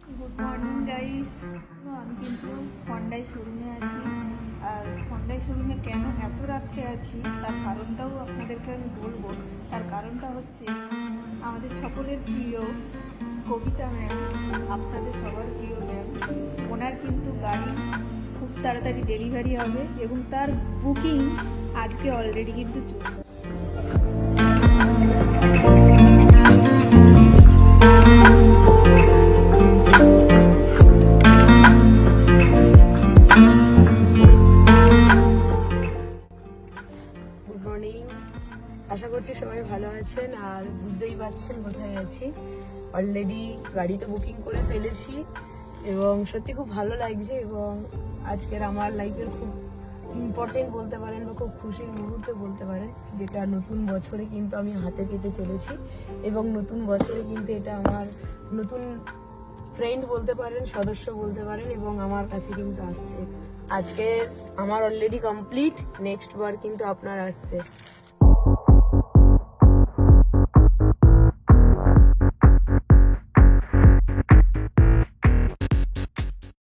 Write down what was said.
Good morning guys. আমি কিন্তু Hyundai শোরুমে আছি। আর হন্ডাই শোরুমে কেন এত রাত্রে আছি তার কারণটাও আপনাদেরকে আমি বলবো। তার কারণটা হচ্ছে আমাদের সকলের প্রিয় কবিতা ম্যাম, আপনাদের সবার প্রিয় ম্যাম, ওনার কিন্তু গাড়ি খুব তাড়াতাড়ি ডেলিভারি হবে এবং তার বুকিং আজকে অলরেডি কিন্তু চলছে। গুড মর্নিং, আশা করছি সবাই ভালো আছেন। আর বুঝতেই পারছেন কোথায় আছি। অলরেডি গাড়িতে বুকিং করে ফেলেছি এবং সত্যি খুব ভালো লাগছে। এবং আজকের আমার লাইফের খুব ইম্পর্টেন্ট বলতে পারেন বা খুব খুশির মুহূর্তে বলতে পারেন, যেটা নতুন বছরে কিন্তু আমি হাতে পেতে চলেছি। এবং নতুন বছরে কিন্তু এটা আমার নতুন ফ্রেন্ড বলতে পারেন, সদস্য বলতে পারেন, এবং আমার কাছে কিন্তু আসছে। আজকে আমার অলরেডি কমপ্লিট, নেক্সট বার কিন্তু আপনার আসছে।